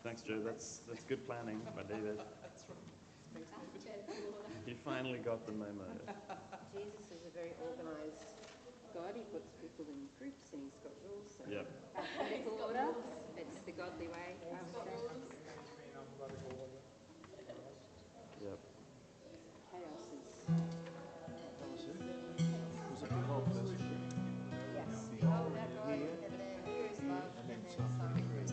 Thanks, Joe. That's good planning by David. He finally got the memo. Jesus is a very organised God. He puts people in groups and he's got rules. So Yep. alphabetical order. It's the godly way. Yep. Chaos is. Was it before first degree? Yes. Before Oh, that God. here, And then here is love. and then some some degree.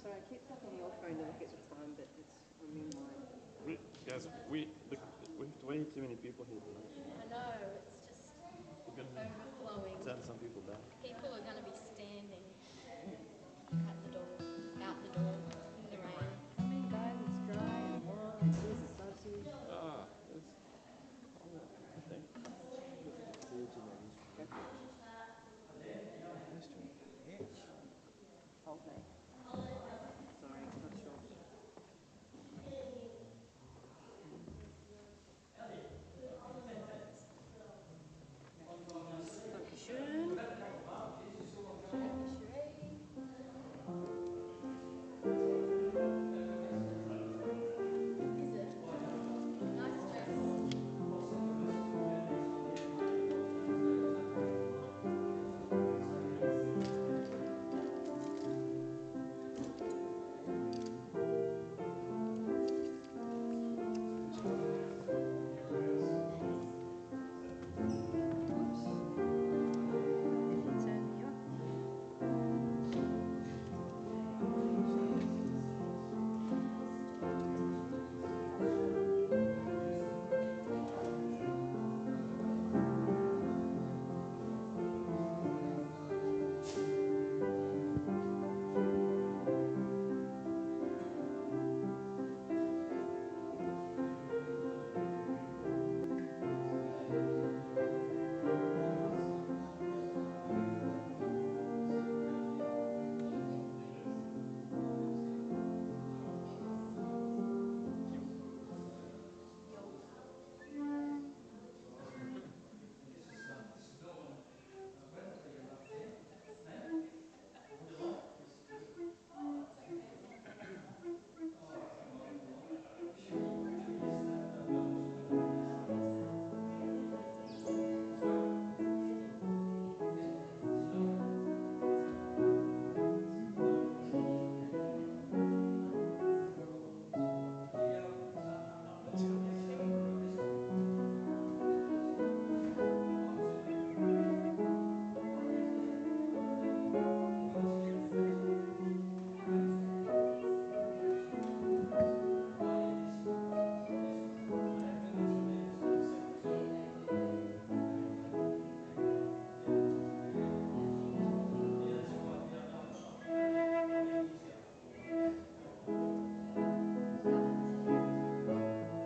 Sorry, I keep tapping your phone to look at the time, but I'm in mine. Guys, we have way too many people here tonight. I know, it's just overflowing. Send some people back. People are going to be standing at the door, out the door, in the rain. I mean, guys, it's dry and warm and Jesus loves you. I think. Hold me. Sorry, not sure. Dankeschön. Is it? Nice dress. Turn you up.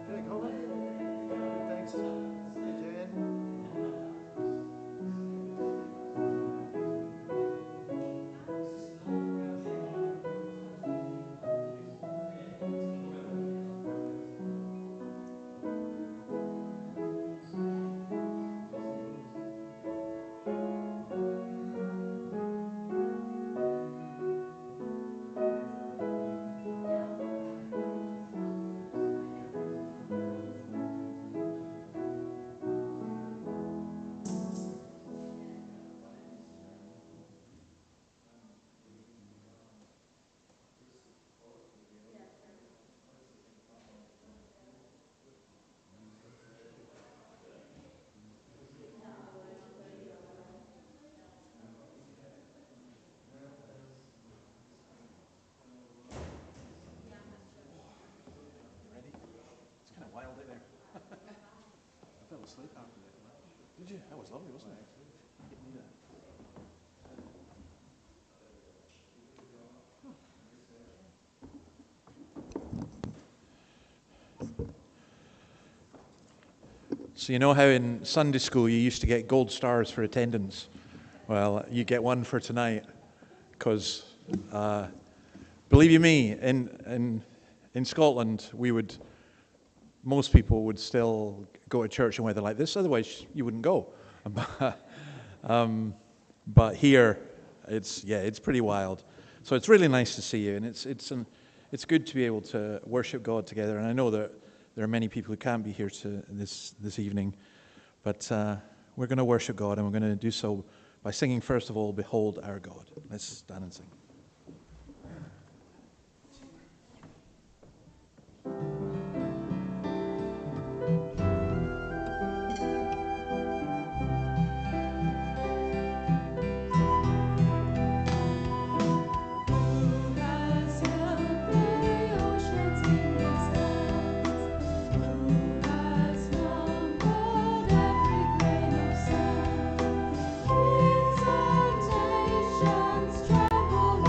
Okay, Colin. Thanks, Jan. You ready? It's kind of wild out there. I fell asleep after that. Did you? That was lovely, wasn't it? So you know how in Sunday school you used to get gold stars for attendance? Well, you get one for tonight because Believe you me, in Scotland, most people would still go to church in weather like this, otherwise you wouldn't go. But here, it's pretty wild. So it's really nice to see you, and it's good to be able to worship God together. And I know that there are many people who can't be here this evening, but we're going to worship God, and we're going to do so by singing first of all, "Behold Our God." Let's stand and sing. Exaltations tremble.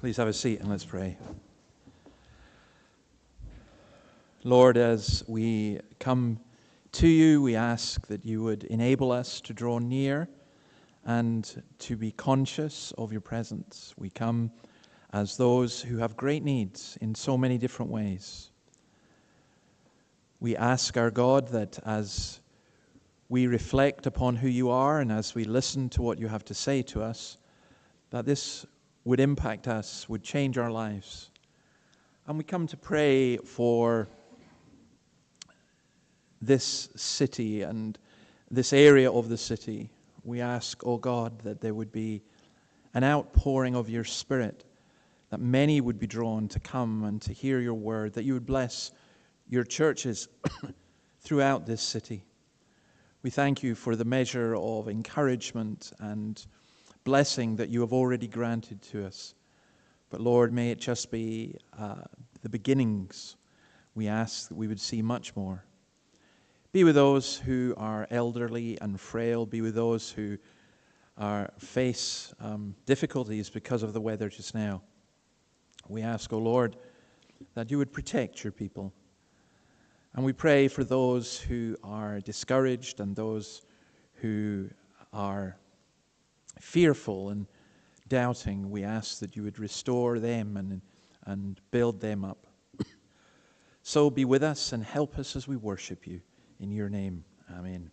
Please have a seat and let's pray. Lord, as we come to you, we ask that you would enable us to draw near and to be conscious of your presence. We come as those who have great needs in so many different ways. We ask our God that as we reflect upon who you are and as we listen to what you have to say to us, that this would impact us, would change our lives. And we come to pray for this city and this area of the city. We ask, O God, that there would be an outpouring of your Spirit, that many would be drawn to come and to hear your word, that you would bless your churches throughout this city. We thank you for the measure of encouragement and blessing that you have already granted to us. But Lord, may it just be the beginnings. We ask that we would see much more. Be with those who are elderly and frail. Be with those who face difficulties because of the weather just now. We ask, O Lord, that you would protect your people. And we pray for those who are discouraged and those who are fearful and doubting. We ask that you would restore them and build them up. So be with us and help us as we worship you. In your name, amen.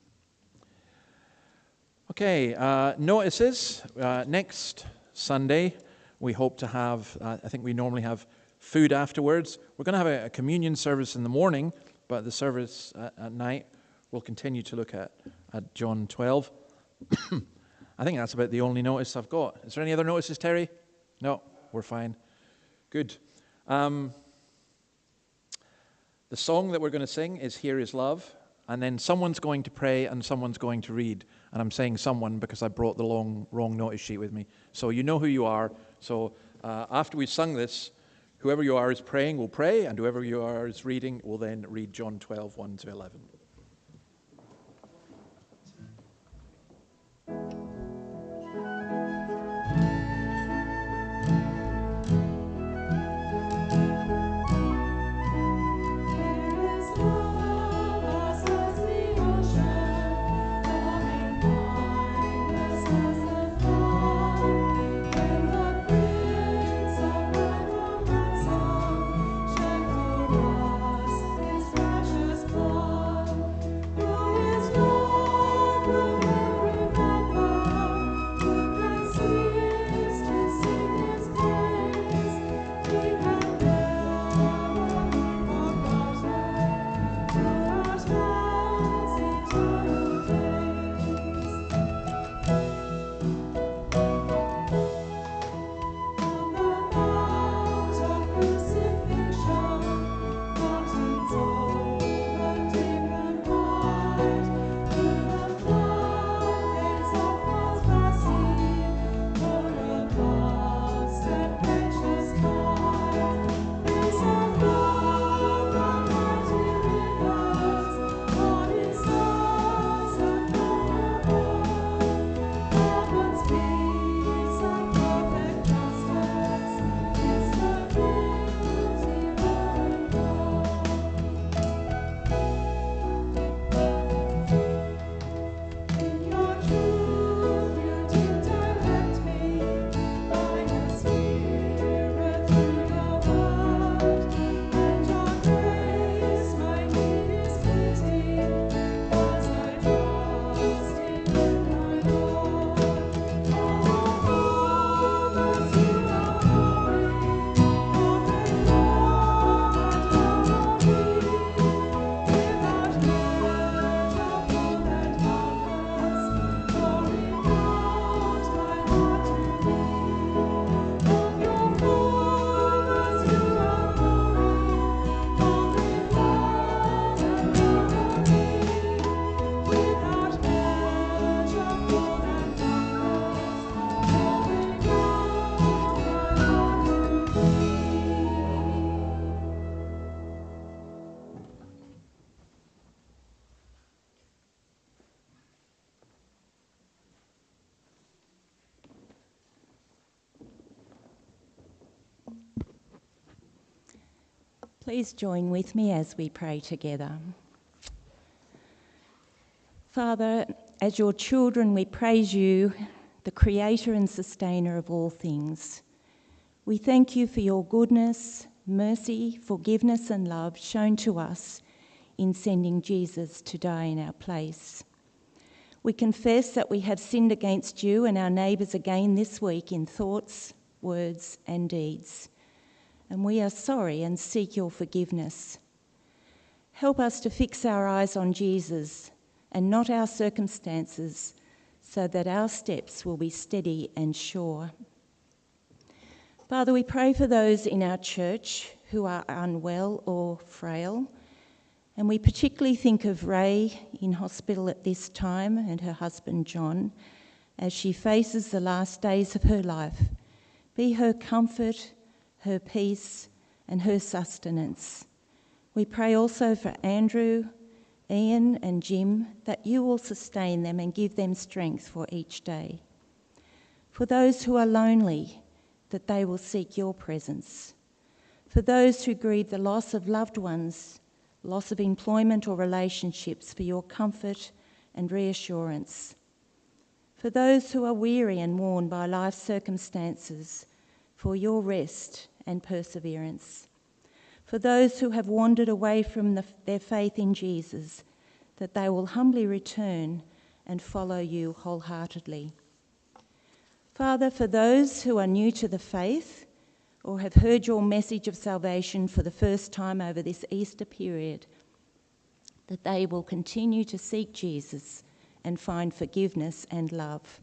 Okay, notices. Next Sunday, we hope to have, I think we normally have food afterwards. We're going to have a communion service in the morning, but the service at night, we'll continue to look at John 12. I think that's about the only notice I've got. Is there any other notices, Terry? No, we're fine. Good. The song that we're going to sing is Here Is Love. And then someone's going to pray and someone's going to read. And I'm saying someone because I brought the wrong notice sheet with me. So you know who you are. So after we've sung this, whoever you are is praying will pray, and whoever you are is reading will then read John 12, 1 to 11. Precious blood. Please join with me as we pray together. Father, as your children, we praise you, the creator and sustainer of all things. We thank you for your goodness, mercy, forgiveness and love shown to us in sending Jesus to die in our place. We confess that we have sinned against you and our neighbours again this week in thoughts, words and deeds. And we are sorry and seek your forgiveness. Help us to fix our eyes on Jesus and not our circumstances, so that our steps will be steady and sure. Father, we pray for those in our church who are unwell or frail, and we particularly think of Ray in hospital at this time and her husband John as she faces the last days of her life. Be her comfort, her peace, and her sustenance. We pray also for Andrew, Ian and Jim, that you will sustain them and give them strength for each day. For those who are lonely, that they will seek your presence. For those who grieve the loss of loved ones, loss of employment or relationships, for your comfort and reassurance. For those who are weary and worn by life's circumstances, for your rest and perseverance. For those who have wandered away from their faith in Jesus, that they will humbly return and follow you wholeheartedly. Father, for those who are new to the faith or have heard your message of salvation for the first time over this Easter period, that they will continue to seek Jesus and find forgiveness and love.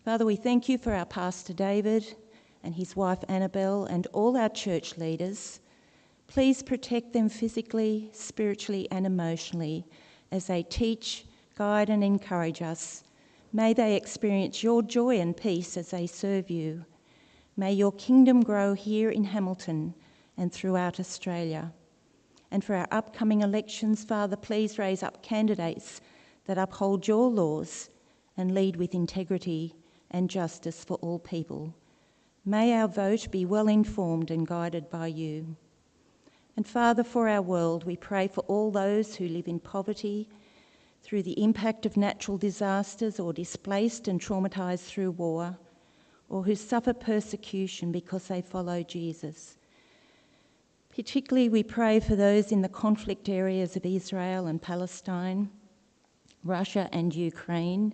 Father, we thank you for our Pastor David and his wife Annabelle and all our church leaders. Please protect them physically, spiritually and emotionally as they teach, guide and encourage us. May they experience your joy and peace as they serve you. May your kingdom grow here in Hamilton and throughout Australia. And for our upcoming elections, Father, please raise up candidates that uphold your laws and lead with integrity and justice for all people. May our vote be well informed and guided by you. And Father, for our world, we pray for all those who live in poverty through the impact of natural disasters or displaced and traumatised through war, or who suffer persecution because they follow Jesus. Particularly we pray for those in the conflict areas of Israel and Palestine, Russia and Ukraine,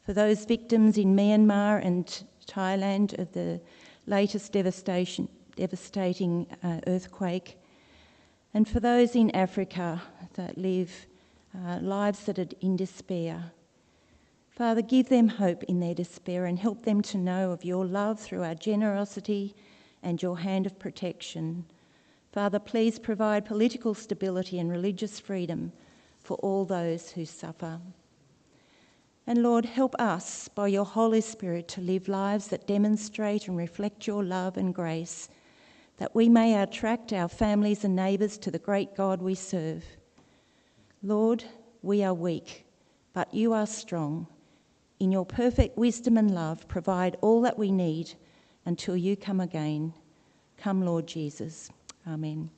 for those victims in Myanmar and Thailand of the latest devastating earthquake, and for those in Africa that live lives that are in despair. Father, give them hope in their despair and help them to know of your love through our generosity and your hand of protection. Father, please provide political stability and religious freedom for all those who suffer. And Lord, help us by your Holy Spirit to live lives that demonstrate and reflect your love and grace, that we may attract our families and neighbours to the great God we serve. Lord, we are weak, but you are strong. In your perfect wisdom and love, provide all that we need until you come again. Come, Lord Jesus. Amen.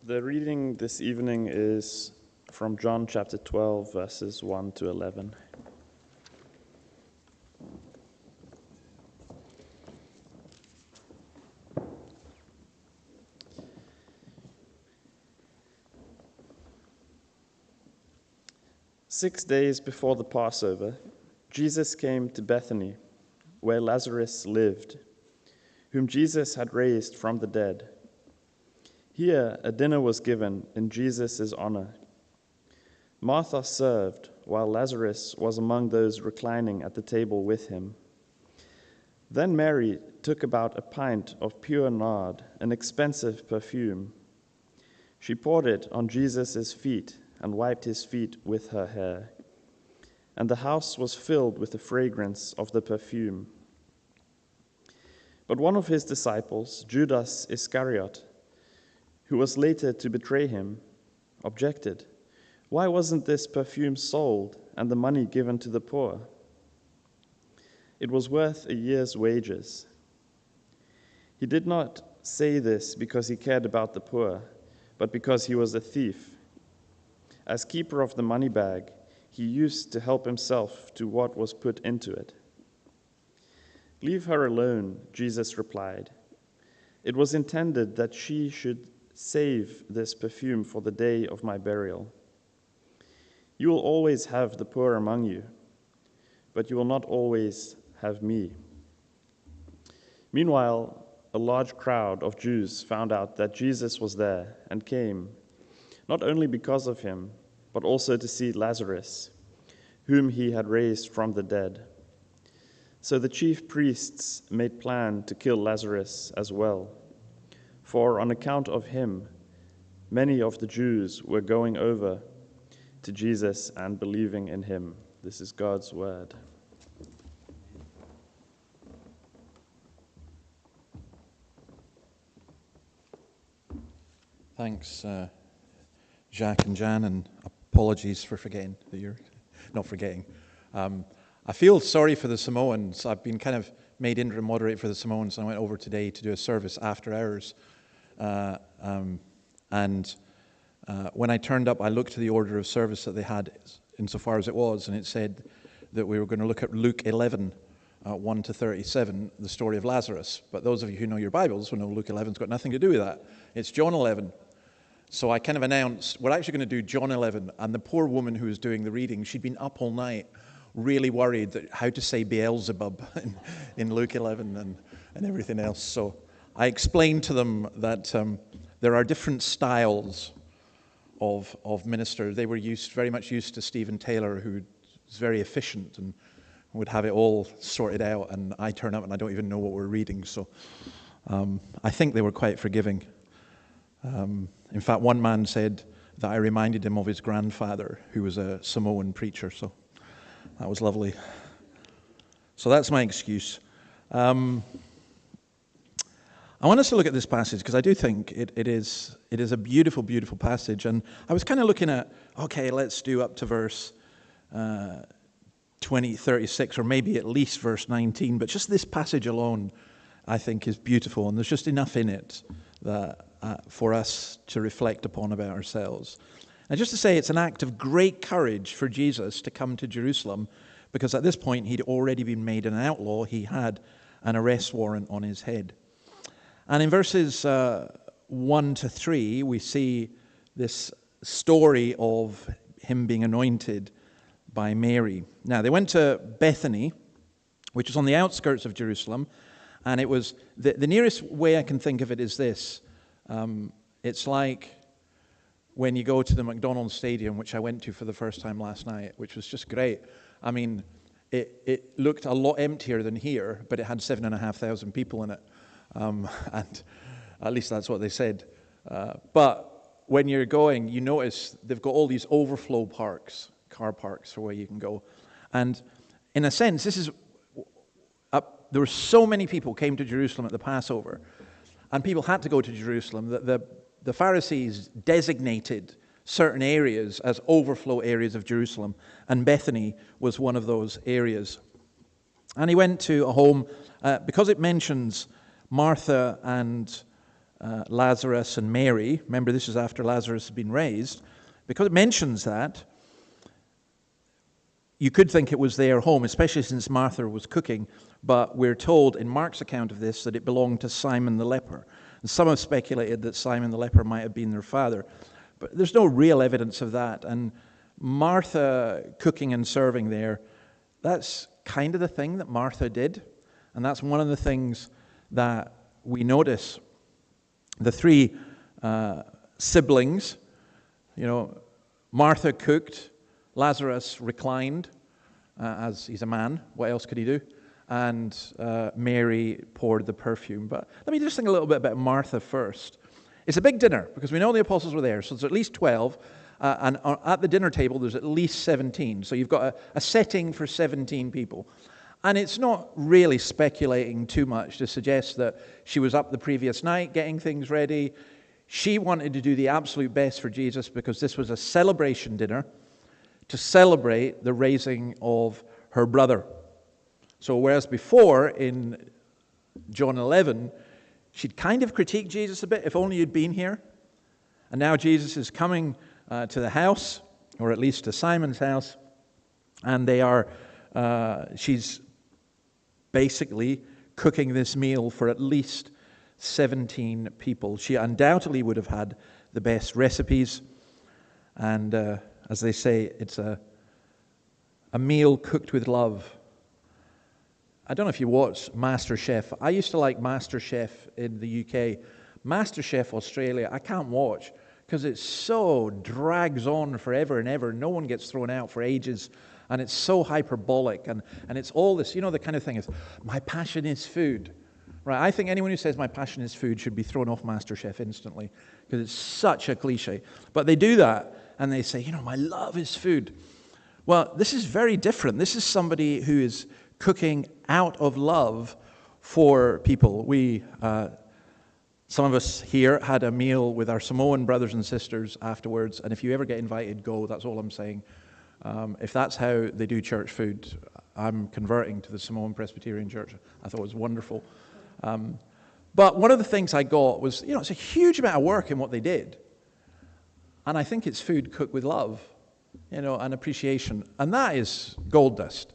The reading this evening is from John chapter 12, verses 1 to 11. "6 days before the Passover, Jesus came to Bethany, where Lazarus lived, whom Jesus had raised from the dead. Here a dinner was given in Jesus' honor. Martha served, while Lazarus was among those reclining at the table with him. Then Mary took about a pint of pure nard, an expensive perfume. She poured it on Jesus' feet and wiped his feet with her hair. And the house was filled with the fragrance of the perfume. But one of his disciples, Judas Iscariot, who was later to betray him, objected, 'Why wasn't this perfume sold and the money given to the poor?' It was worth a year's wages. He did not say this because he cared about the poor, but because he was a thief. As keeper of the money bag, he used to help himself to what was put into it. Leave her alone, Jesus replied. It was intended that she should save this perfume for the day of my burial. You will always have the poor among you, but you will not always have me. Meanwhile, a large crowd of Jews found out that Jesus was there and came, not only because of him, but also to see Lazarus, whom he had raised from the dead. So the chief priests made plan to kill Lazarus as well, for on account of him, many of the Jews were going over to Jesus and believing in him. This is God's word. Thanks, Jacques and Jan, and apologies for forgetting that you're not forgetting. I feel sorry for the Samoans. I've been kind of made interim moderator for the Samoans, and I went over today to do a service after hours. When I turned up, I looked at the order of service that they had insofar as it was, and it said that we were going to look at Luke 11, 1 to 37, the story of Lazarus. But those of you who know your Bibles will know Luke 11's got nothing to do with that. It's John 11. So I kind of announced, we're actually going to do John 11, and the poor woman who was doing the reading, she'd been up all night, really worried that how to say Beelzebub in Luke 11 and everything else. So I explained to them that there are different styles of minister. They were very much used to Stephen Taylor, who was very efficient and would have it all sorted out, and I turn up and I don't even know what we're reading. So I think they were quite forgiving. In fact, one man said that I reminded him of his grandfather, who was a Samoan preacher, so that was lovely. So that's my excuse. I want us to look at this passage because I do think it is a beautiful, beautiful passage. And I was kind of looking at, okay, let's do up to verse 36, or maybe at least verse 19. But just this passage alone, I think, is beautiful. And there's just enough in it that for us to reflect upon about ourselves. And just to say, it's an act of great courage for Jesus to come to Jerusalem, because at this point he'd already been made an outlaw. He had an arrest warrant on his head. And in verses 1 to 3, we see this story of him being anointed by Mary. Now, they went to Bethany, which is on the outskirts of Jerusalem, and it was, the nearest way I can think of it is this. It's like when you go to the McDonald's Stadium, which I went to for the first time last night, which was just great. I mean, it looked a lot emptier than here, but it had 7,500 people in it. And at least that's what they said. But when you're going, you notice they've got all these overflow parks, car parks, for where you can go. And in a sense, this is there were so many people came to Jerusalem at the Passover, and people had to go to Jerusalem that the Pharisees designated certain areas as overflow areas of Jerusalem, and Bethany was one of those areas. And he went to a home, because it mentions Martha and Lazarus and Mary. Remember, this is after Lazarus had been raised. Because it mentions that, you could think it was their home, especially since Martha was cooking, but we're told in Mark's account of this that it belonged to Simon the leper. And some have speculated that Simon the leper might have been their father, but there's no real evidence of that. And Martha cooking and serving there, that's kind of the thing that Martha did, and that's one of the things that we notice. The three siblings, Martha cooked, Lazarus reclined, as he's a man. What else could he do? And Mary poured the perfume. But let me just think a little bit about Martha first. It's a big dinner, because we know the apostles were there, so there's at least 12. And at the dinner table, there's at least 17. So you've got a setting for 17 people. And it's not really speculating too much to suggest that she was up the previous night getting things ready. She wanted to do the absolute best for Jesus, because this was a celebration dinner to celebrate the raising of her brother. So whereas before in John 11, she'd kind of critiqued Jesus a bit, if only you'd been here. And now Jesus is coming to the house, or at least to Simon's house, and she's basically cooking this meal for at least 17 people. She undoubtedly would have had the best recipes, and as they say, it's a meal cooked with love. I don't know if you watch MasterChef. I used to like MasterChef in the UK. MasterChef Australia, I can't watch because it so drags on forever and ever. No one gets thrown out for ages, and it's so hyperbolic, and it's all this, the kind of thing is, my passion is food. Right? I think anyone who says my passion is food should be thrown off MasterChef instantly because it's such a cliche. But they do that, and they say, my love is food. Well, this is very different. This is somebody who is cooking out of love for people. Some of us here had a meal with our Samoan brothers and sisters afterwards, and if you ever get invited, go. That's all I'm saying. If that's how they do church food, I'm converting to the Samoan Presbyterian Church. I thought it was wonderful. But one of the things I got was, it's a huge amount of work in what they did. And I think it's food cooked with love, and appreciation. And that is gold dust.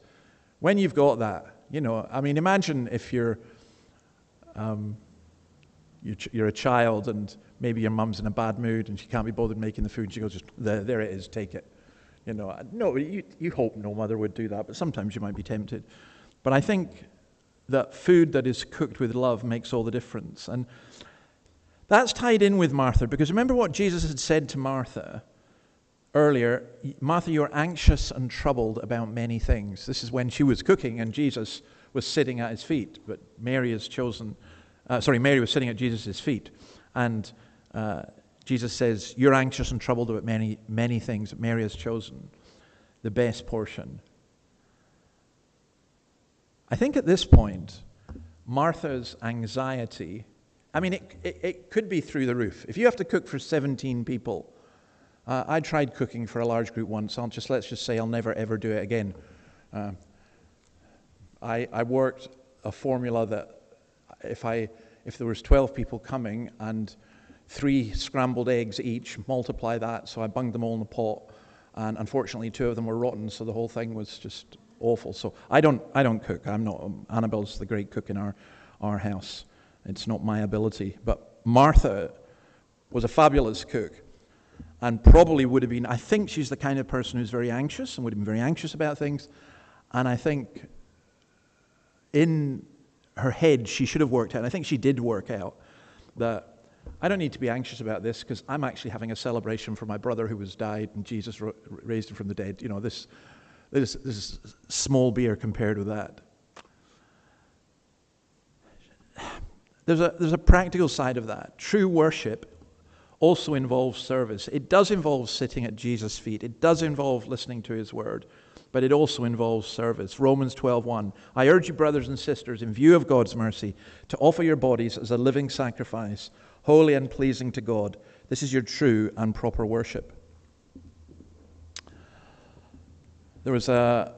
When you've got that, imagine if you're a child and maybe your mum's in a bad mood and she can't be bothered making the food, and she goes, just, there it is, take it. No, you hope no mother would do that, but sometimes you might be tempted. But I think that food that is cooked with love makes all the difference. And that's tied in with Martha, because remember what Jesus had said to Martha earlier, Martha, you're anxious and troubled about many things. This is when she was cooking and Jesus was sitting at his feet, but Mary was sitting at Jesus' feet. And Jesus says, you're anxious and troubled about many, many things. Mary has chosen the best portion. I think at this point, Martha's anxiety, it could be through the roof. If you have to cook for 17 people, I tried cooking for a large group once. Let's just say I'll never ever do it again. I worked a formula that if there was 12 people coming and 3 scrambled eggs each, multiply that. So I bunged them all in the pot, and unfortunately 2 of them were rotten, so the whole thing was just awful. So I don't cook. I'm not. Annabelle's the great cook in our house. It's not my ability. But Martha was a fabulous cook, and probably would have been. I think she's the kind of person who's very anxious and would have been very anxious about things. And I think in her head she should have worked out. And I think she did work out that I don't need to be anxious about this because I'm actually having a celebration for my brother who was died and Jesus raised him from the dead. This is small beer compared with that. There's a practical side of that. True worship also involves service. It does involve sitting at Jesus' feet. It does involve listening to his word, but it also involves service. Romans 12:1. I urge you, brothers and sisters, in view of God's mercy, to offer your bodies as a living sacrifice, holy and pleasing to God. This is your true and proper worship. There was a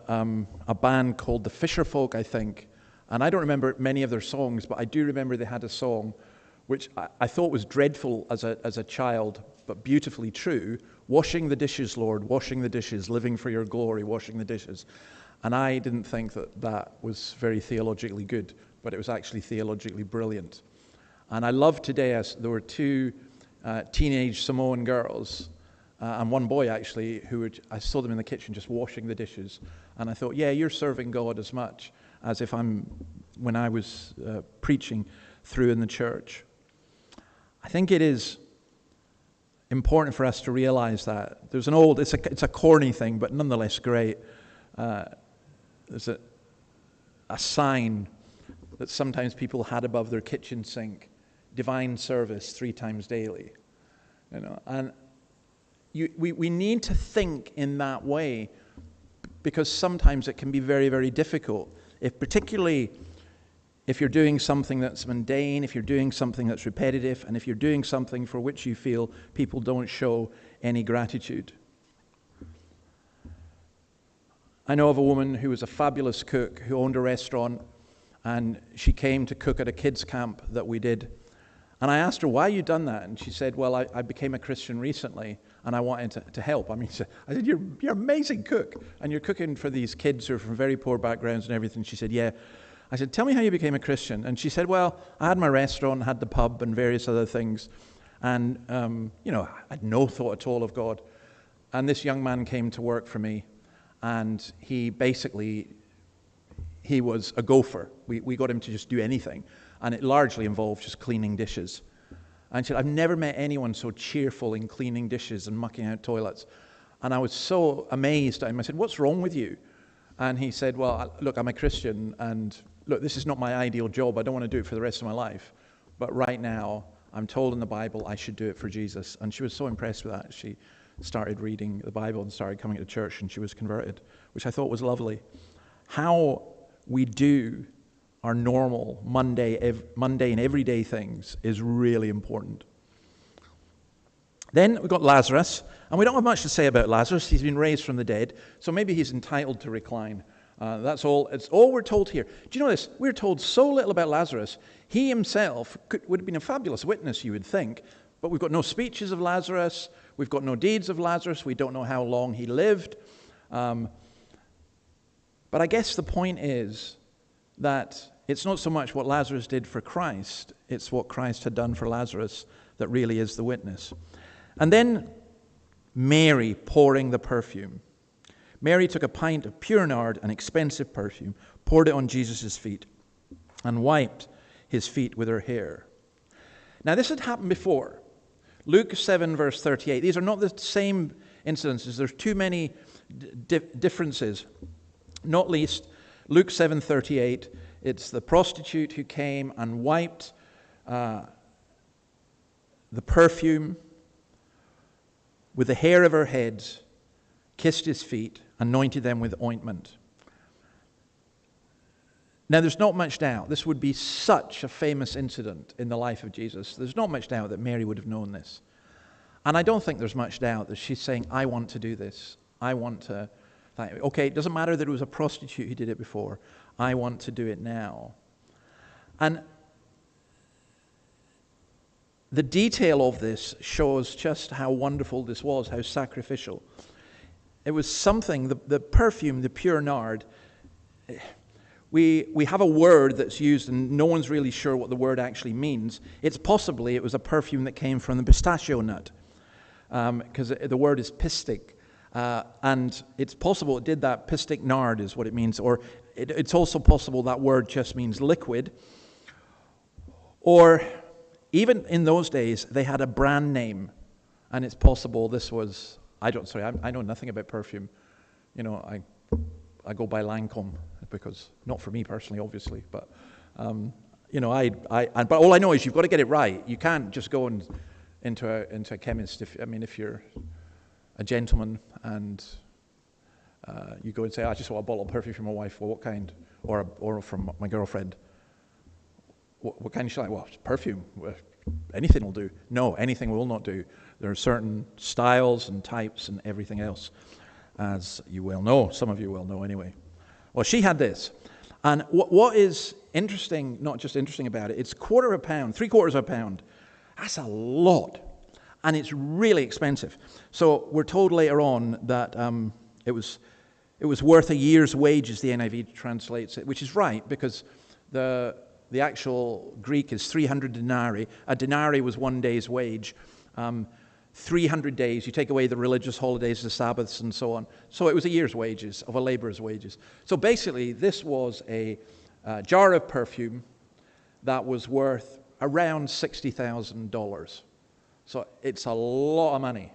band called the Fisherfolk, I think, and I don't remember many of their songs, but I do remember they had a song which I thought was dreadful as a child, but beautifully true. Washing the dishes, Lord, washing the dishes, living for your glory, washing the dishes. And I didn't think that was very theologically good, but it was actually theologically brilliant. And I love today, as there were 2 teenage Samoan girls, and one boy actually, I saw them in the kitchen just washing the dishes. And I thought, yeah, you're serving God as much as when I was preaching through in the church. I think it is important for us to realize that. There's it's a corny thing, but nonetheless great. There's a sign that sometimes people had above their kitchen sink, divine service 3 times daily. And we need to think in that way, because sometimes it can be very, very difficult. Particularly if you're doing something that's mundane, if you're doing something that's repetitive, and if you're doing something for which you feel people don't show any gratitude. I know of a woman who was a fabulous cook who owned a restaurant, and she came to cook at a kids' camp that we did. And I asked her, why you done that? And she said, well, I became a Christian recently, and I wanted to help. I said, you're an amazing cook, and you're cooking for these kids who are from very poor backgrounds and everything. She said, yeah. I said, tell me how you became a Christian. And she said, well, I had my restaurant, had the pub, and various other things. And, I had no thought at all of God. And this young man came to work for me, and he was a gopher. We got him to just do anything. And it largely involved just cleaning dishes. And she said, I've never met anyone so cheerful in cleaning dishes and mucking out toilets. And I was so amazed at him. I said, what's wrong with you? And he said, well, look, I'm a Christian, and look, this is not my ideal job. I don't want to do it for the rest of my life. But right now, I'm told in the Bible I should do it for Jesus. And she was so impressed with that. She started reading the Bible and started coming to church, and she was converted, which I thought was lovely. How we do our normal, mundane, everyday things is really important. Then we've got Lazarus, and we don't have much to say about Lazarus. He's been raised from the dead, so maybe he's entitled to recline. That's all. It's all we're told here. Do you know this? We're told so little about Lazarus. He himself would have been a fabulous witness, you would think, but we've got no speeches of Lazarus. We've got no deeds of Lazarus. We don't know how long he lived. But I guess the point is that it's not so much what Lazarus did for Christ, it's what Christ had done for Lazarus that really is the witness. And then Mary pouring the perfume. Mary took a pint of pure nard, an expensive perfume, poured it on Jesus' feet, and wiped his feet with her hair. Now this had happened before. Luke 7 verse 38. These are not the same incidences. There's too many differences. Not least Luke 7:38, it's the prostitute who came and wiped the perfume with the hair of her head, kissed his feet, anointed them with ointment. Now, there's not much doubt. This would be such a famous incident in the life of Jesus. There's not much doubt that Mary would have known this. And I don't think there's much doubt that she's saying, I want to do this. I want to... Okay, it doesn't matter that it was a prostitute who did it before. I want to do it now. And the detail of this shows just how wonderful this was, how sacrificial. It was something, the perfume, the pure nard. We have a word that's used, and no one's really sure what the word actually means. It was a perfume that came from the pistachio nut, because the word is pistic. And it's possible it did that. Pistic nard is what it means. Or it's also possible that word just means liquid. Or even in those days, they had a brand name. And it's possible this was, I know nothing about perfume. I go by Lancome, because, not for me personally, obviously, but, but all I know is you've got to get it right. You can't just go into a chemist if you're a gentleman and you go and say, I just want a bottle of perfume from my wife. Well, what kind? Or from my girlfriend. What kind is she like? Well, it's perfume. Anything will do. No, anything will not do. There are certain styles and types and everything else, as you well know. Some of you will know anyway. Well, she had this. And what is interesting, not just interesting about it, it's $0.25 pound, $0.75 pound. That's a lot. And it's really expensive. So we're told later on that it was worth a year's wages, the NIV translates it, which is right, because the actual Greek is 300 denarii. A denarii was 1 day's wage. 300 days, you take away the religious holidays, the Sabbaths, and so on. So it was a year's wages, of a laborer's wages. So basically, this was a jar of perfume that was worth around $60,000. So it's a lot of money.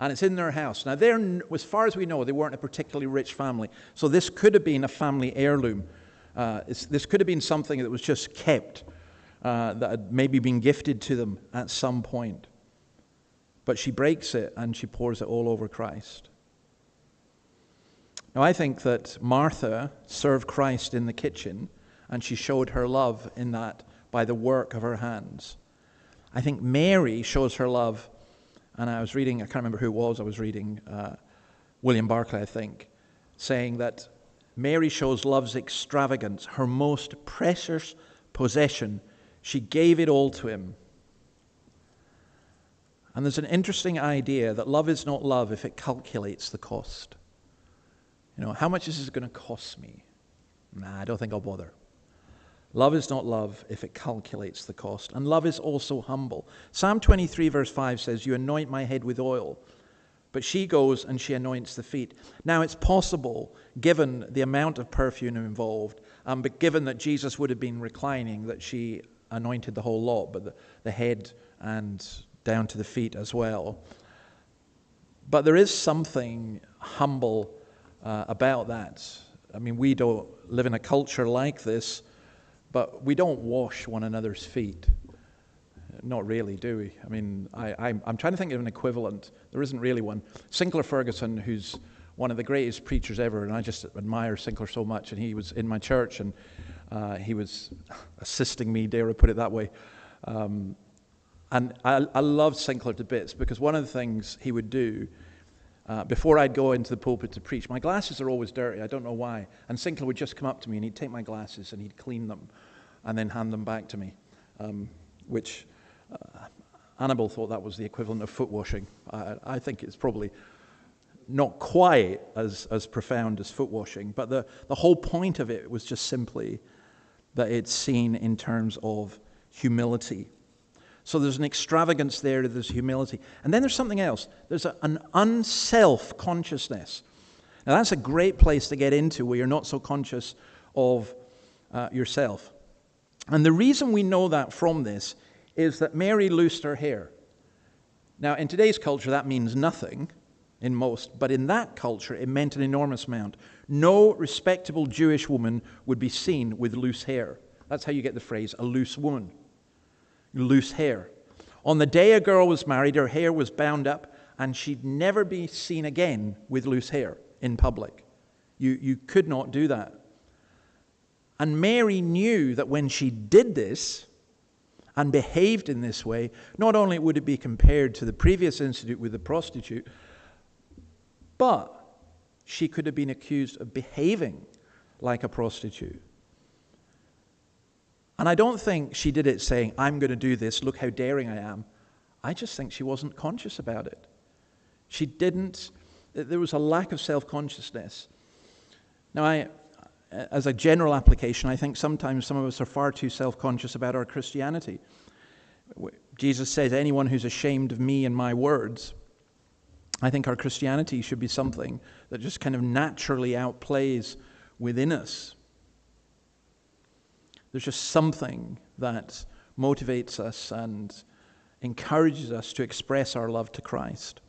And it's in their house. Now, as far as we know, they weren't a particularly rich family. So this could have been a family heirloom. This could have been something that was just kept, that had maybe been gifted to them at some point. But she breaks it and she pours it all over Christ. Now, I think that Martha served Christ in the kitchen, and she showed her love in that by the work of her hands. I think Mary shows her love, and I was reading, I can't remember who it was, I was reading William Barclay, I think, saying that Mary shows love's extravagance, her most precious possession. She gave it all to him. And there's an interesting idea that love is not love if it calculates the cost. How much is this going to cost me? Nah, I don't think I'll bother. Love is not love if it calculates the cost. And love is also humble. Psalm 23 verse 5 says, "You anoint my head with oil." But she goes and she anoints the feet. Now it's possible, given the amount of perfume involved, but given that Jesus would have been reclining, that she anointed the whole lot, but the head and down to the feet as well. But there is something humble about that. I mean, we don't live in a culture like this, but we don't wash one another's feet. Not really, do we? I mean, I'm trying to think of an equivalent. There isn't really one. Sinclair Ferguson, who's one of the greatest preachers ever, and I just admire Sinclair so much, and he was in my church, and he was assisting me, dare I put it that way. And I loved Sinclair to bits, because one of the things he would do, before I'd go into the pulpit to preach, my glasses are always dirty, I don't know why, and Sinclair would just come up to me, and he'd take my glasses, and he'd clean them, and then hand them back to me, which... Annabelle thought that was the equivalent of foot washing. I think it's probably not quite as profound as foot washing, but the whole point of it was just simply that it's seen in terms of humility. So there's an extravagance there, there's humility. And then there's something else. There's an unself-consciousness. Now that's a great place to get into where you're not so conscious of yourself. And the reason we know that from this is that Mary loosed her hair. Now, in today's culture, that means nothing in most, but in that culture, it meant an enormous amount. No respectable Jewish woman would be seen with loose hair. That's how you get the phrase, a loose woman. Loose hair. On the day a girl was married, her hair was bound up, and she'd never be seen again with loose hair in public. You could not do that. And Mary knew that when she did this, and behaved in this way, not only would it be compared to the previous incident with the prostitute, but she could have been accused of behaving like a prostitute. And I don't think she did it saying, "I'm going to do this, look how daring I am." I just think she wasn't conscious about it. She didn't, there was a lack of self-consciousness. Now, as a general application, I think sometimes some of us are far too self-conscious about our Christianity. Jesus says, "Anyone who's ashamed of me and my words," I think our Christianity should be something that just kind of naturally outplays within us. There's just something that motivates us and encourages us to express our love to Christ.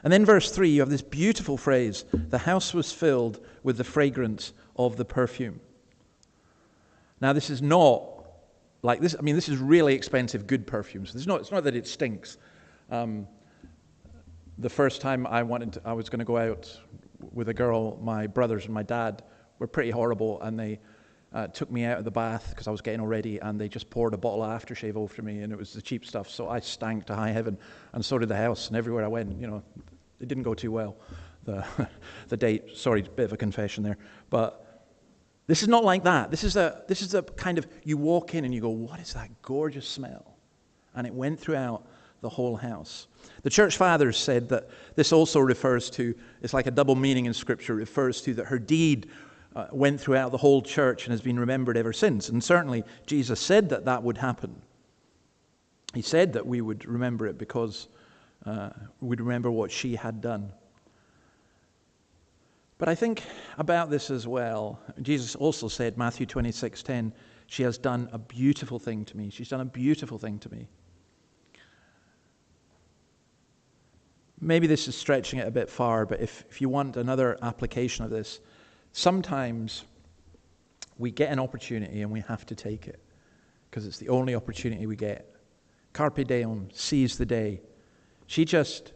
And then verse 3, you have this beautiful phrase, "The house was filled with the fragrance of the perfume." Now, this is not like this. I mean, this is really expensive, good perfumes. It's not that it stinks. The first time I was going to go out with a girl, my brothers and my dad were pretty horrible, and they took me out of the bath because I was getting all ready, and they just poured a bottle of aftershave over me, and it was the cheap stuff. So I stank to high heaven, and so did the house. And everywhere I went, it didn't go too well. The date. Sorry, bit of a confession there, but. This is not like that. This is a kind of, you walk in and you go, "What is that gorgeous smell?" And it went throughout the whole house. The church fathers said that this also refers to, it's like a double meaning in Scripture, it refers to that her deed went throughout the whole church and has been remembered ever since. And certainly Jesus said that would happen. He said that we would remember it because we'd remember what she had done. But I think about this as well. Jesus also said, Matthew 26:10, "She has done a beautiful thing to me." She's done a beautiful thing to me. Maybe this is stretching it a bit far, but if you want another application of this, sometimes we get an opportunity and we have to take it because it's the only opportunity we get. Carpe diem, seize the day. She was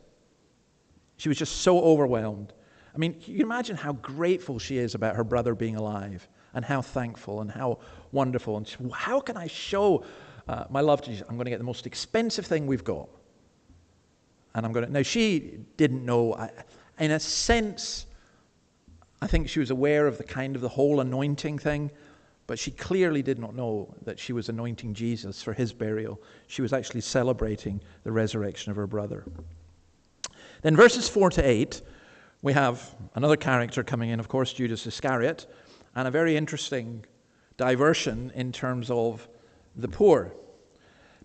just so overwhelmed. I mean, you can imagine how grateful she is about her brother being alive and how thankful and how wonderful. And how can I show my love to Jesus? I'm going to get the most expensive thing we've got. And I'm going to... Now, she didn't know. In a sense, I think she was aware of the whole anointing thing, but she clearly did not know that she was anointing Jesus for his burial. She was actually celebrating the resurrection of her brother. Then verses 4 to 8, we have another character coming in, of course, Judas Iscariot, and a very interesting diversion in terms of the poor.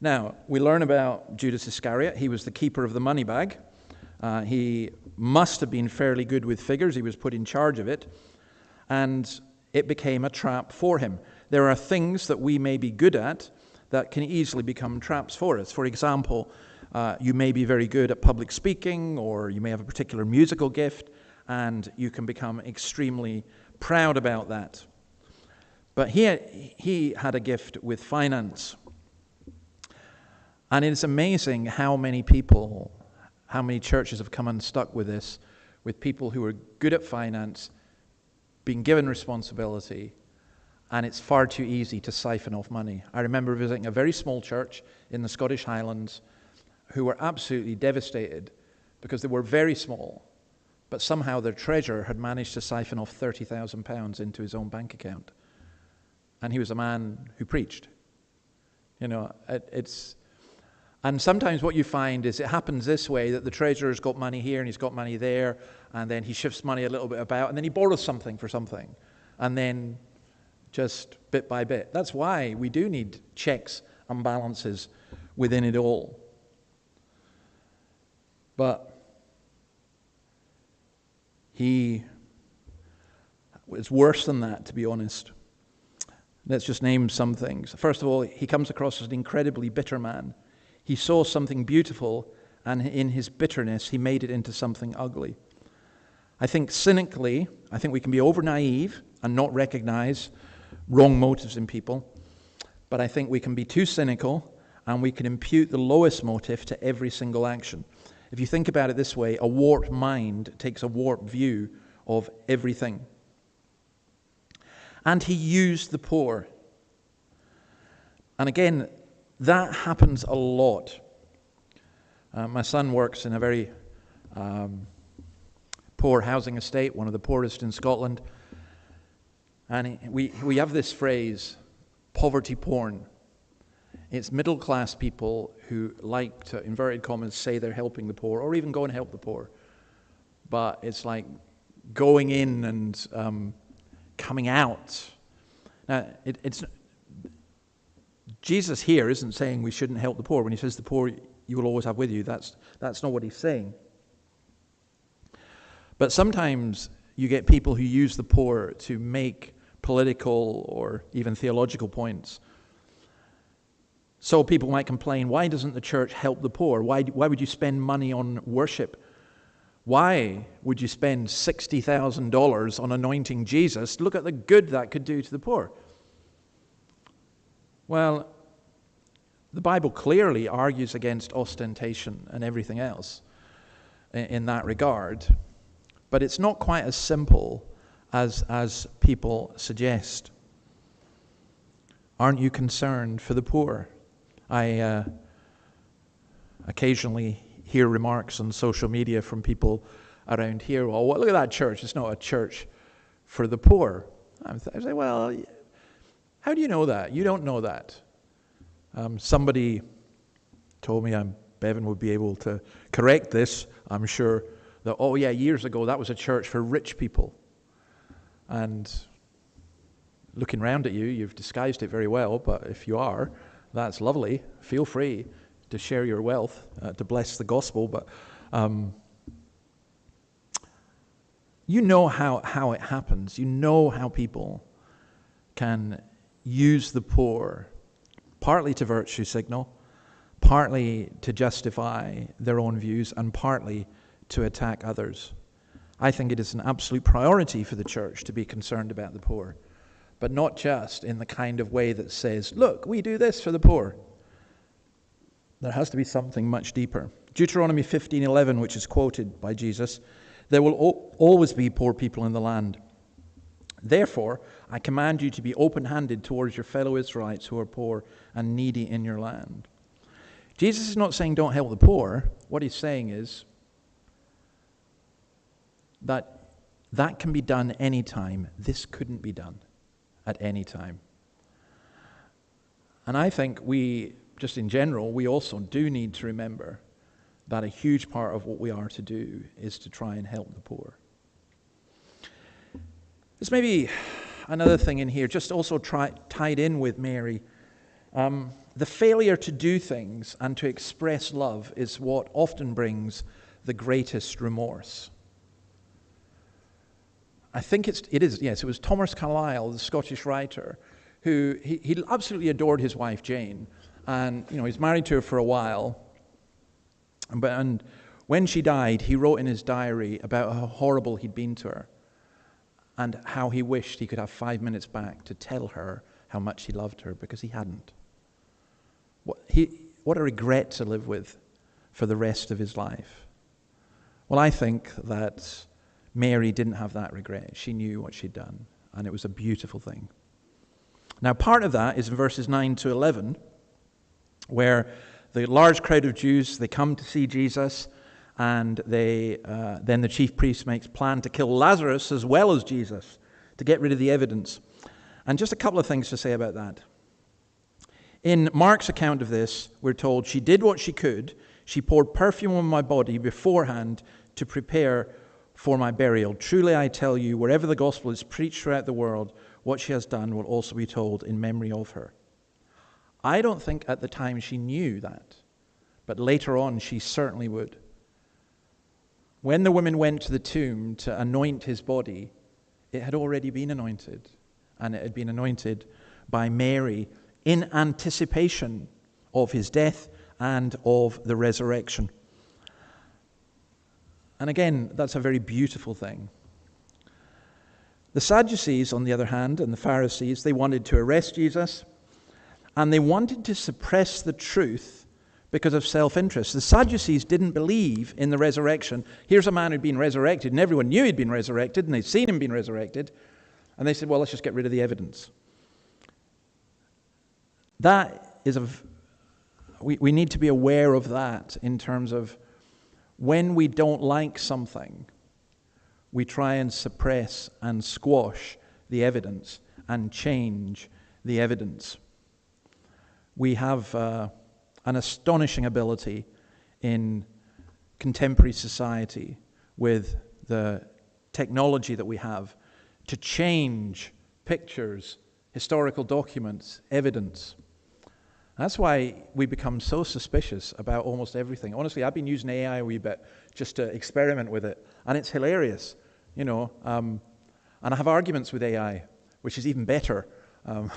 Now, we learn about Judas Iscariot. He was the keeper of the money bag. He must have been fairly good with figures. He was put in charge of it. And it became a trap for him. There are things that we may be good at that can easily become traps for us. For example, you may be very good at public speaking, or you may have a particular musical gift, and you can become extremely proud about that. But he had a gift with finance. And it's amazing how many churches have come unstuck with this, with people who are good at finance, being given responsibility, and it's far too easy to siphon off money. I remember visiting a very small church in the Scottish Highlands who were absolutely devastated because they were very small, but somehow their treasurer had managed to siphon off £30,000 into his own bank account. And he was a man who preached. And sometimes what you find is it happens this way, that the treasurer's got money here and he's got money there, and then he shifts money a little bit about, and then he borrows something for something, and then just bit by bit. That's why we do need checks and balances within it all. But he was worse than that, to be honest. Let's just name some things. First of all, he comes across as an incredibly bitter man. He saw something beautiful, and in his bitterness, he made it into something ugly. I think cynically, we can be over naive and not recognize wrong motives in people. But I think we can be too cynical, and we can impute the lowest motive to every single action. If you think about it this way, a warped mind takes a warped view of everything. And he used the poor. And again, that happens a lot. My son works in a very poor housing estate, one of the poorest in Scotland. And we have this phrase, poverty porn. It's middle-class people who like to, inverted commas, say they're helping the poor, or even go and help the poor. But it's like going in and coming out. Now, Jesus here isn't saying we shouldn't help the poor. When he says the poor you will always have with you, that's not what he's saying. But sometimes you get people who use the poor to make political or even theological points. So people might complain, why doesn't the church help the poor? Why would you spend money on worship? Why would you spend $60,000 on anointing Jesus? Look at the good that could do to the poor. Well, the Bible clearly argues against ostentation and everything else in that regard. But it's not quite as simple as people suggest. Aren't you concerned for the poor? I occasionally hear remarks on social media from people around here, well, look at that church. It's not a church for the poor. I say, well, how do you know that? You don't know that. Somebody told me, Bevan would be able to correct this, I'm sure, that, years ago, that was a church for rich people. And looking around at you, you've disguised it very well, but if you are, that's lovely. Feel free to share your wealth, to bless the gospel, but you know how it happens. You know how people can use the poor, partly to virtue signal, partly to justify their own views, and partly to attack others. I think it is an absolute priority for the church to be concerned about the poor, but not just in the kind of way that says, look, we do this for the poor. There has to be something much deeper. Deuteronomy 15:11, which is quoted by Jesus, there will always be poor people in the land. Therefore, I command you to be open-handed towards your fellow Israelites who are poor and needy in your land. Jesus is not saying don't help the poor. What he's saying is that That can be done anytime. This couldn't be done at any time. And I think we, just in general, we also do need to remember that a huge part of what we are to do is to try and help the poor. There's maybe another thing in here, just also tied in with Mary. The failure to do things and to express love is what often brings the greatest remorse. I think it was Thomas Carlyle, the Scottish writer, who he absolutely adored his wife Jane, and he's married to her for a while. And when she died, he wrote in his diary about how horrible he'd been to her, and how he wished he could have 5 minutes back to tell her how much he loved her, because he hadn't. What a regret to live with for the rest of his life. Well, I think that Mary didn't have that regret. She knew what she'd done, and it was a beautiful thing. Now, part of that is in verses 9 to 11, where the large crowd of Jews, they come to see Jesus, and then the chief priest makes plan to kill Lazarus as well as Jesus to get rid of the evidence. And just a couple of things to say about that. In Mark's account of this, we're told, she did what she could. She poured perfume on my body beforehand to prepare for my burial. Truly I tell you, wherever the gospel is preached throughout the world, what she has done will also be told in memory of her. I don't think at the time she knew that, but later on she certainly would. When the women went to the tomb to anoint his body, it had already been anointed, and it had been anointed by Mary in anticipation of his death and of the resurrection. And again, that's a very beautiful thing. The Sadducees, on the other hand, and the Pharisees, they wanted to arrest Jesus, and they wanted to suppress the truth because of self-interest. The Sadducees didn't believe in the resurrection. Here's a man who'd been resurrected, and everyone knew he'd been resurrected, and they'd seen him being resurrected, and they said, well, let's just get rid of the evidence. That is we need to be aware of that in terms of when we don't like something, we try and suppress and squash the evidence and change the evidence. We have an astonishing ability in contemporary society with the technology that we have to change pictures, historical documents, evidence. That's why we become so suspicious about almost everything. Honestly, I've been using AI a wee bit just to experiment with it, and it's hilarious, And I have arguments with AI, which is even better. And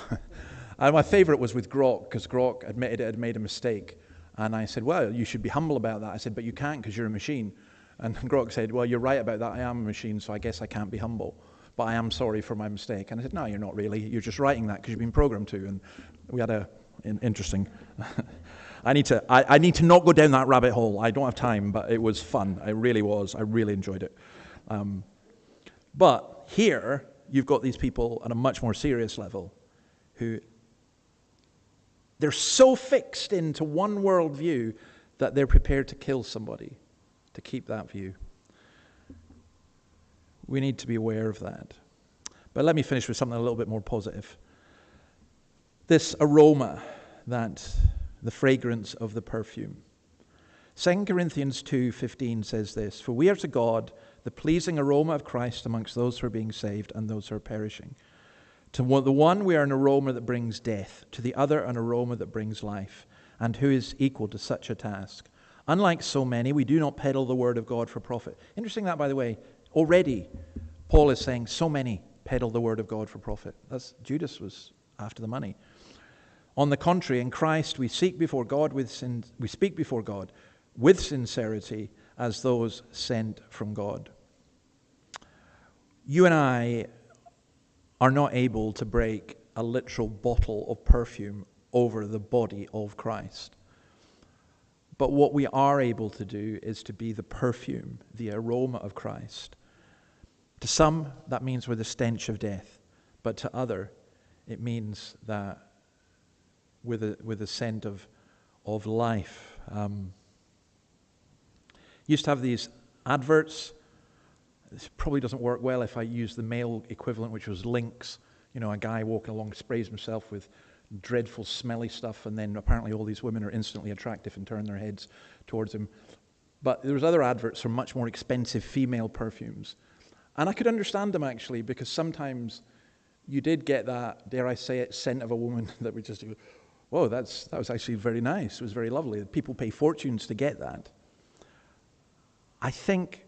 my favorite was with Grok, because Grok admitted it had made a mistake. And I said, well, you should be humble about that. I said, but you can't because you're a machine. And Grok said, well, you're right about that. I am a machine, so I guess I can't be humble. But I am sorry for my mistake. And I said, no, you're not really. You're just writing that because you've been programmed to. And we had interesting. I need to not go down that rabbit hole. I don't have time, but it was fun. It really was. I really enjoyed it. But here, you've got these people at a much more serious level who they're so fixed into one worldview that they're prepared to kill somebody to keep that view. We need to be aware of that. But let me finish with something a little bit more positive. This aroma, the fragrance of the perfume. 2 Corinthians 2:15 says this, for we are to God the pleasing aroma of Christ amongst those who are being saved and those who are perishing. To the one we are an aroma that brings death, to the other an aroma that brings life. And who is equal to such a task? Unlike so many, we do not peddle the word of God for profit. Interesting that, by the way, already Paul is saying so many peddle the word of God for profit. Judas was after the money. On the contrary, in Christ we speak before God with sincerity as those sent from God. You and I are not able to break a literal bottle of perfume over the body of Christ. But what we are able to do is to be the perfume, the aroma of Christ. To some, that means we're the stench of death. But to other, it means that with a scent of life. Used to have these adverts. this probably doesn't work well if I use the male equivalent, which was lynx. A guy walking along sprays himself with dreadful smelly stuff, and then apparently all these women are instantly attractive and turn their heads towards him. But there was other adverts for much more expensive female perfumes. And I could understand them, actually, because sometimes you did get that, dare I say it, scent of a woman that would just go, whoa, that was actually very nice. It was very lovely. People pay fortunes to get that. I think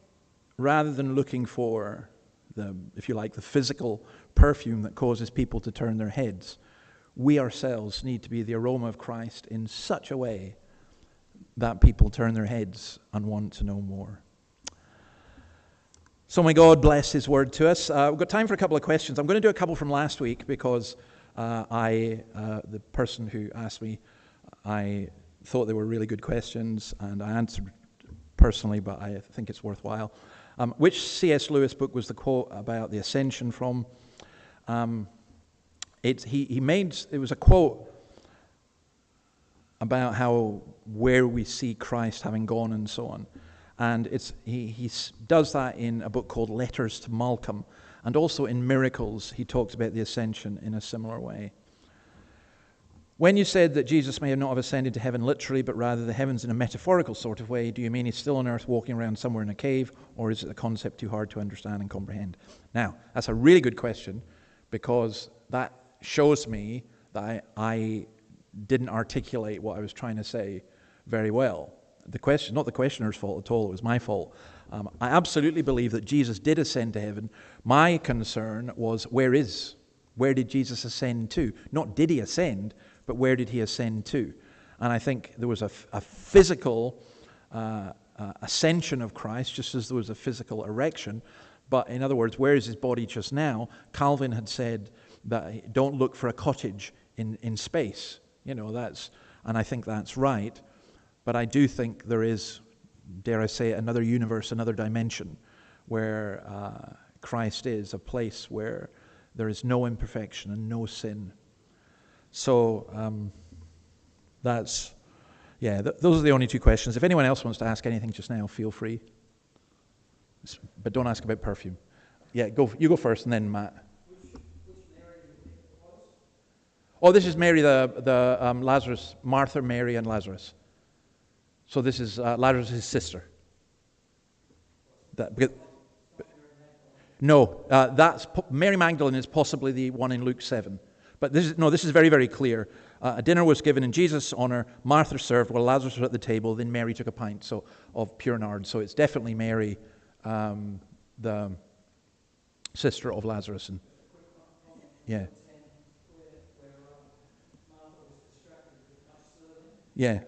rather than looking for the, if you like, the physical perfume that causes people to turn their heads, we ourselves need to be the aroma of Christ in such a way that people turn their heads and want to know more. So may God bless His word to us. We've got time for a couple of questions. I'm going to do a couple from last week because the person who asked me, I thought they were really good questions, and I answered personally, but I think it's worthwhile. Which C.S. Lewis book was the quote about the ascension from? It was a quote about where we see Christ having gone and so on. And he does that in a book called Letters to Malcolm. And also in Miracles, he talks about the ascension in a similar way. When you said that Jesus may not have ascended to heaven literally, but rather the heavens in a metaphorical sort of way, do you mean he's still on earth walking around somewhere in a cave, or is it a concept too hard to understand and comprehend? Now, that's a really good question, because that shows me that I didn't articulate what I was trying to say very well. The question, not the questioner's fault at all, it was my fault. I absolutely believe that Jesus did ascend to heaven. My concern was, where did Jesus ascend to? Not did he ascend, but where did he ascend to? And I think there was a physical ascension of Christ, just as there was a physical erection. But in other words, where is his body just now? Calvin had said that don't look for a cottage in space. And I think that's right. But I do think there is, dare I say it, another universe, another dimension where Christ is, a place where there is no imperfection and no sin. So those are the only two questions. If anyone else wants to ask anything just now, feel free. But don't ask about perfume. Yeah, you go first, and then Matt. Which Mary do you think it was? Oh, this is Mary, the Lazarus, Martha, Mary, and Lazarus. So this is Lazarus' sister. That's Mary Magdalene is possibly the one in Luke 7. But this is very, very clear. A dinner was given in Jesus' honor. Martha served while Lazarus was at the table. Then Mary took a pint of pure nard. So it's definitely Mary, the sister of Lazarus. And yeah. Yeah.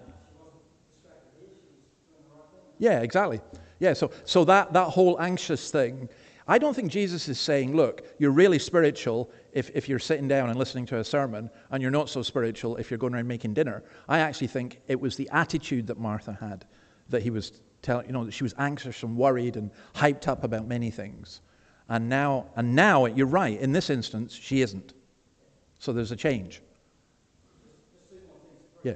Yeah, exactly. Yeah, so that whole anxious thing, I don't think Jesus is saying, look, you're really spiritual if you're sitting down and listening to a sermon, and you're not so spiritual if you're going around making dinner. I actually think it was the attitude that Martha had, that he was telling, that she was anxious and worried and hyped up about many things. And now, you're right, in this instance, she isn't. So there's a change. Yeah.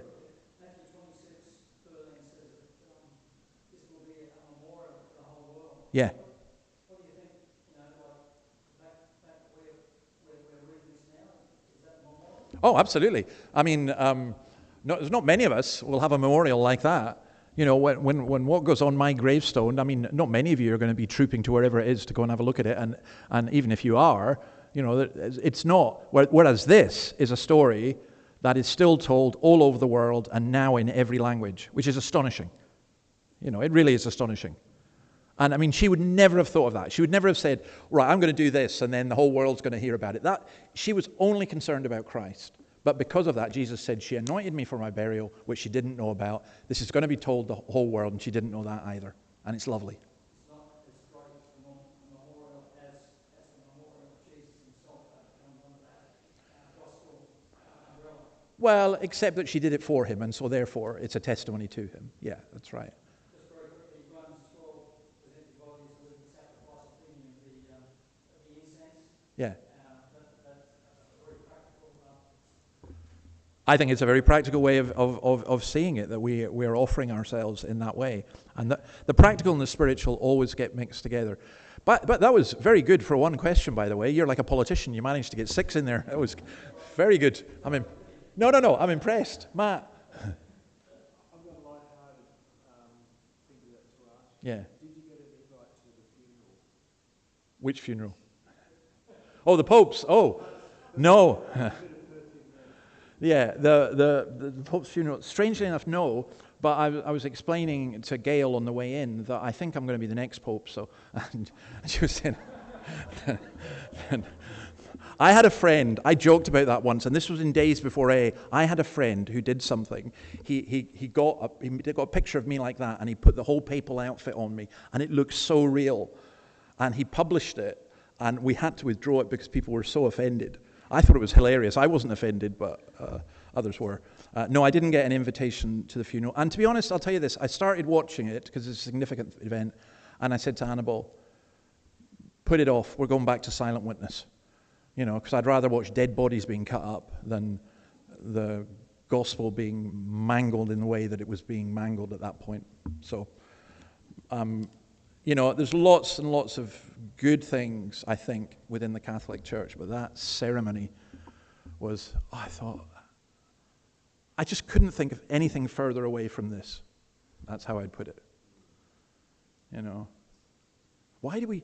Yeah. What do you think, that way we're reading this now? Is that a memorial? Oh, absolutely. I mean, there's not many of us will have a memorial like that. When what goes on my gravestone, I mean, not many of you are going to be trooping to wherever it is to go and have a look at it. And even if you are, it's not. Whereas this is a story that is still told all over the world and now in every language, which is astonishing. It really is astonishing. And I mean, she would never have thought of that. She would never have said, right, I'm going to do this, and then the whole world's going to hear about it. She was only concerned about Christ. But because of that, Jesus said, she anointed me for my burial, which she didn't know about. This is going to be told the whole world, and she didn't know that either. And it's lovely. It's not as bright a memorial as the memorial of Jesus himself that comes under that gospel umbrella. Well, except that she did it for him, and so therefore it's a testimony to him. Yeah, that's right. Just very quickly, Romans 12, the empty bodies with the sacrifice of the incense. Yeah. That's very practical. I think it's a very practical way of seeing it, that we are offering ourselves in that way. And the practical and the spiritual always get mixed together. But that was very good for one question, by the way. You're like a politician. You managed to get 6 in there. That was very good. No. I'm impressed. Matt. I've got a light-hearted thing to ask. Yeah. Did you get an invite to the funeral? Which funeral? Oh, the Pope's. Oh, no. Yeah, the Pope's funeral. Strangely enough, no. But I was explaining to Gail on the way in that I think I'm going to be the next Pope. So, and she was saying, I had a friend, I joked about that once, and this was in days before AA. I had a friend who did something. He got a picture of me like that, and he put the whole papal outfit on me, and it looked so real. And he published it, and we had to withdraw it because people were so offended. I thought it was hilarious. I wasn't offended, but others were. No, I didn't get an invitation to the funeral. And to be honest, I'll tell you this. I started watching it because it's a significant event, and I said to Annabelle, put it off. We're going back to Silent Witness. You know, because I'd rather watch dead bodies being cut up than the gospel being mangled in the way that it was being mangled at that point. So, you know, there's lots and lots of good things, I think, within the Catholic Church, but that ceremony was, I just couldn't think of anything further away from this. That's how I'd put it. You know, why do we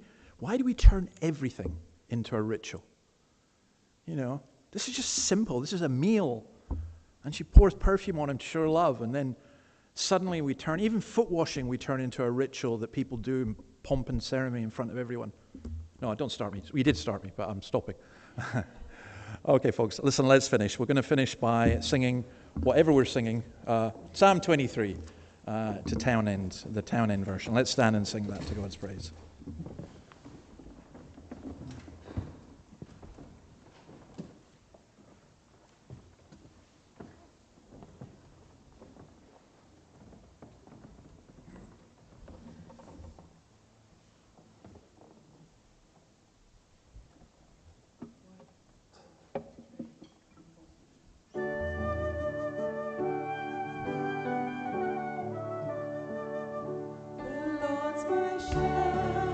turn everything into a ritual? You know, this is just simple. This is a meal. And she pours perfume on him to show love. And then suddenly we turn, even foot washing, we turn into a ritual that people do in pomp and ceremony in front of everyone. No, don't start me. You did start me, but I'm stopping. Okay, folks, listen, let's finish. We're going to finish by singing whatever we're singing, Psalm 23 to Town End, the Town End version. Let's stand and sing that to God's praise. The Lord's my shepherd.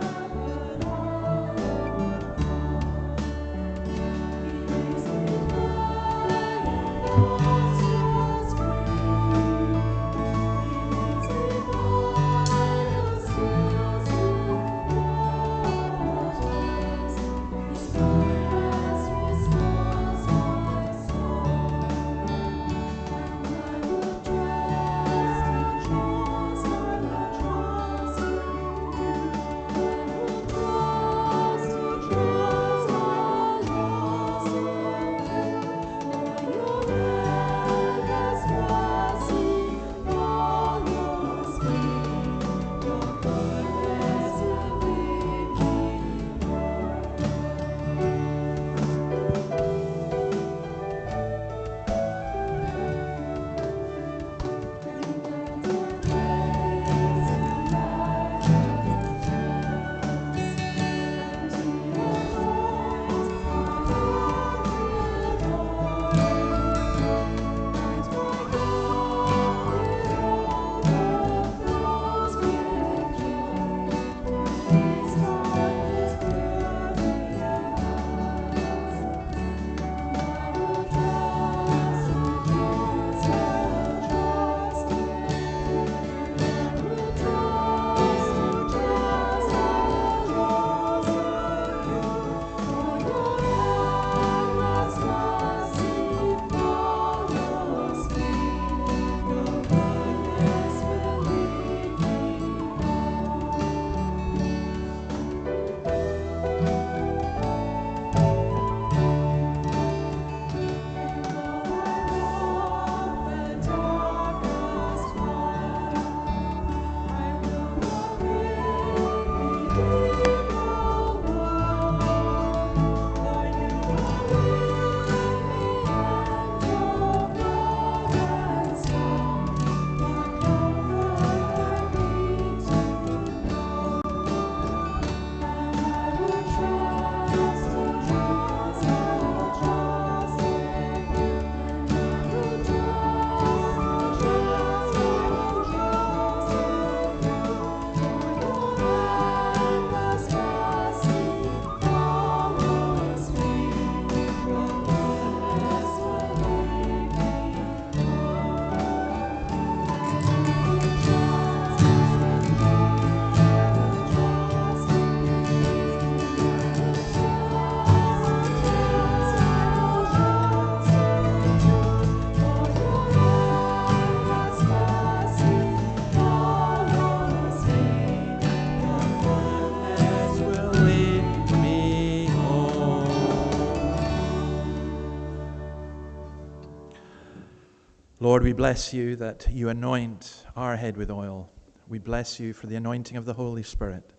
Lord, we bless you that you anoint our head with oil. We bless you for the anointing of the Holy Spirit.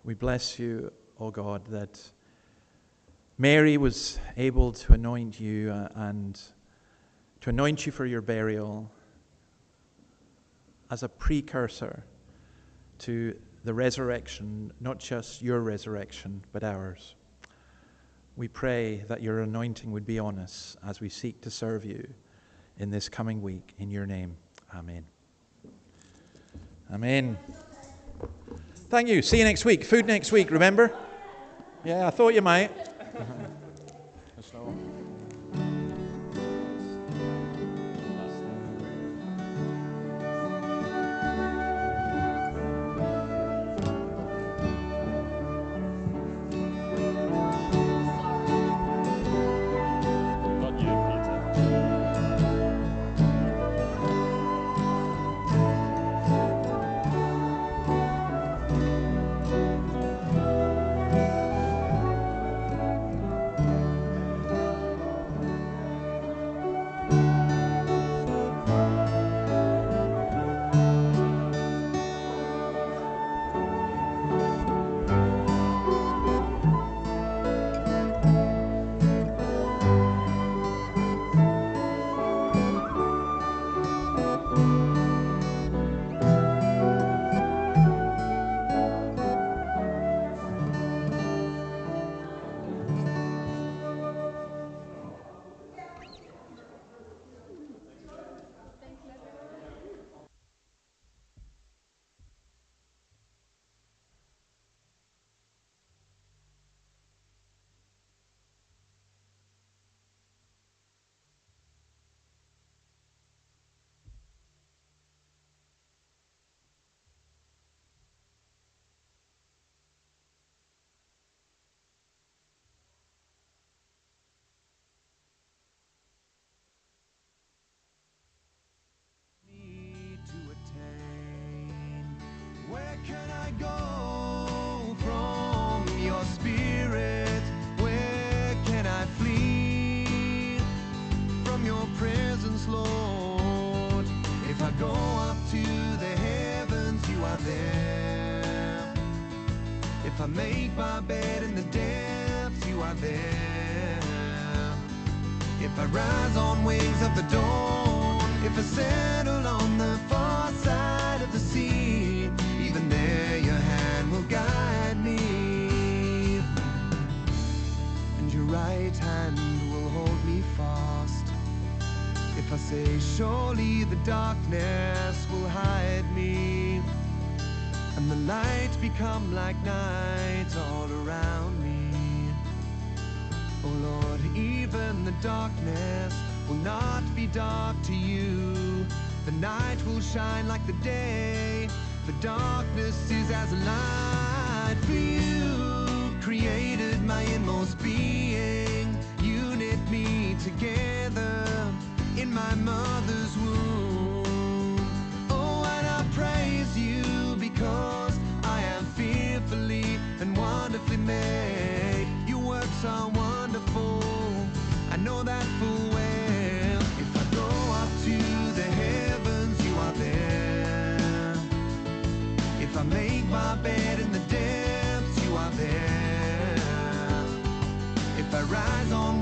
We bless you, O God, that Mary was able to anoint you and to anoint you for your burial as a precursor to the resurrection, not just your resurrection, but ours. We pray that your anointing would be on us as we seek to serve you in this coming week. In your name, amen. Amen. Thank you. See you next week. Food next week, remember? Yeah, I thought you might. Not you, Peter. Where can I go from your spirit? Where can I flee from your presence, Lord? If I go up to the heavens, you are there. If I make my bed in the depths, you are there. If I rise on wings of the dawn, if I settle on the far side of the sea, even there your hand will guide me, and your right hand will hold me fast. If I say surely the darkness will hide me, and the light become like night all around me, oh Lord, even the darkness will not be dark to you. The night will shine like the day. The darkness is as a light for you. Created my inmost being. You knit me together in my mother's womb. Oh, and I praise you because I am fearfully and wonderfully made. Your works are wonderful, I know that full well. If I go up to the heavens, you are there. If I make my bed in the depths, you are there. If I rise on